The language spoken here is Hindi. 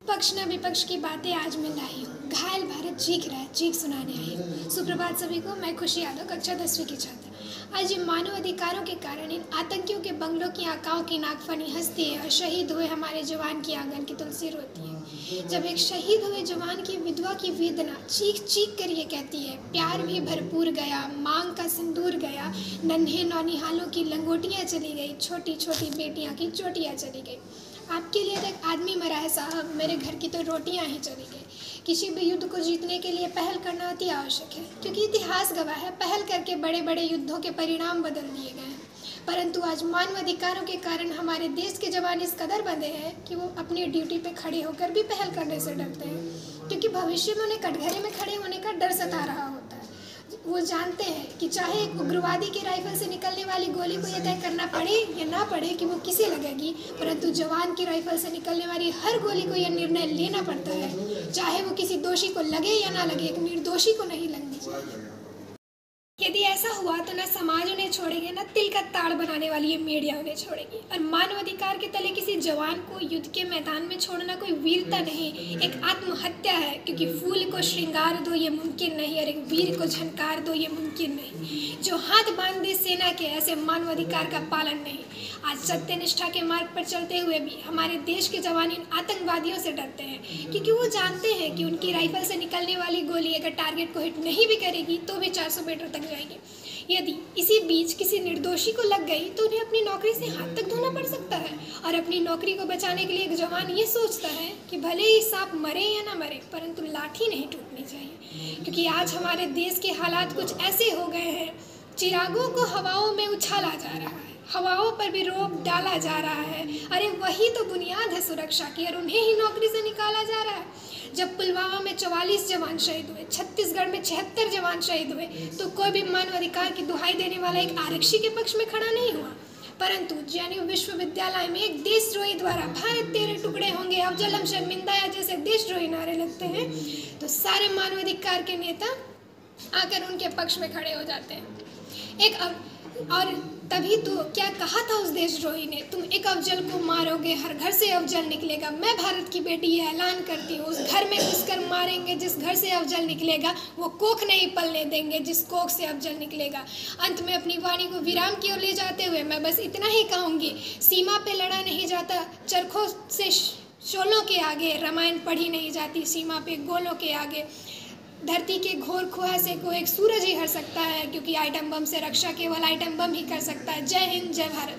पक्ष न विपक्ष की बातें आज मैं लाई हूँ। घायल भारत चीख रहा है, चीख सुनाने आई हूँ। सुप्रभात सभी को। मैं खुशी यादव, कक्षा 10वीं की छात्र। आज ये मानव अधिकारों के कारण इन आतंकियों के बंगलों की आकाओं की नाकफनी हंसती है और शहीद हुए हमारे जवान की आंगन की तुलसी रोती है। जब एक शहीद हुए जवान की विधवा की वेदना चीख चीख कर ये कहती है, प्यार भी भरपूर गया, मांग का सिंदूर गया, नन्हे नौनिहालों की लंगोटियाँ चली गई, छोटी छोटी बेटियाँ की चोटियाँ चली गई। आपके लिए तो एक आदमी मरा है साहब, मेरे घर की तो रोटियां ही चली गई। किसी भी युद्ध को जीतने के लिए पहल करना अति आवश्यक है, क्योंकि इतिहास गवाह है, पहल करके बड़े बड़े युद्धों के परिणाम बदल दिए गए हैं। परंतु आज मानव अधिकारों के कारण हमारे देश के जवान इस कदर बंधे हैं कि वो अपनी ड्यूटी पे खड़े होकर भी पहल करने से डरते हैं, क्योंकि भविष्य में उन्हें कटघरे में खड़े होने का डर सता रहा होता है। वो जानते हैं कि चाहे एक उग्रवादी की राइफल से निकलने वाली गोली को यह तय करना पड़े या ना पड़े कि वो किसे लगेगी, परंतु जवान की राइफल से निकलने वाली हर गोली को यह निर्णय लेना पड़ता है, चाहे वो किसी दोषी को लगे या ना लगे, एक निर्दोषी को नहीं लगनी चाहिए। यदि ऐसा हुआ तो न समाज उन्हें छोड़ेंगे, न तिल का ताड़ बनाने वाली ये मीडिया उन्हें छोड़ेगी। और मानव अधिकार के तले किसी जवान को युद्ध के मैदान में छोड़ना कोई वीरता नहीं, एक आत्महत्या है, क्योंकि फूल को श्रृंगार दो ये मुमकिन नहीं और एक वीर को झनकार दो ये मुमकिन नहीं। जो हाथ बांध दे सेना के, ऐसे मानव अधिकार का पालन नहीं। आज सत्यनिष्ठा के मार्ग पर चलते हुए भी हमारे देश के जवान इन आतंकवादियों से डरते हैं, क्योंकि वो जानते हैं कि उनकी राइफल से निकलने वाली गोली अगर टारगेट को हिट नहीं भी करेगी तो भी 400 मीटर तक जाएगी। यदि इसी बीच किसी निर्दोषी को लग गई तो उन्हें अपनी नौकरी से हाथ तक धोना पड़ सकता है। और अपनी नौकरी को बचाने के लिए एक जवान ये सोचता है कि भले ही सांप मरे या ना मरे, परंतु लाठी नहीं टूटनी चाहिए, क्योंकि आज हमारे देश के हालात कुछ ऐसे हो गए हैं, चिरागों को हवाओं में उछाला जा रहा है, हवाओं पर भी रोक डाला जा रहा है। अरे वही तो बुनियाद है सुरक्षा की, और उन्हें ही नौकरी से निकाला जा रहा है। जब पुलवामा में 44 जवान शहीद हुए, छत्तीसगढ़ में 76 जवान शहीद हुए, तो कोई भी मानवाधिकार की दुहाई देने वाला एक आरक्षी के पक्ष में खड़ा नहीं हुआ। परंतु जेएनयू विश्वविद्यालय में एक देशद्रोही द्वारा भारत तेरे टुकड़े होंगे, अफजल हम शर्मिंदा या जैसे देशद्रोही नारे लगते हैं, तो सारे मानवाधिकार के नेता आकर उनके पक्ष में खड़े हो जाते हैं। और तभी तो क्या कहा था उस देशद्रोही ने, तुम एक अफजल को मारोगे, हर घर से अफजल निकलेगा। मैं भारत की बेटी ये ऐलान करती हूँ, उस घर में घुसकर मारेंगे जिस घर से अफजल निकलेगा, वो कोख नहीं पलने देंगे जिस कोख से अफजल निकलेगा। अंत में अपनी वाणी को विराम की ओर ले जाते हुए मैं बस इतना ही कहूँगी, सीमा पे लड़ा नहीं जाता चरखों से शोलों के आगे, रामायण पढ़ी नहीं जाती सीमा पे गोलों के आगे। धरती के घोर कुहासे को एक सूरज ही हर सकता है, क्योंकि आइटम बम से रक्षा केवल आइटम बम ही कर सकता है। जय हिंद, जय भारत।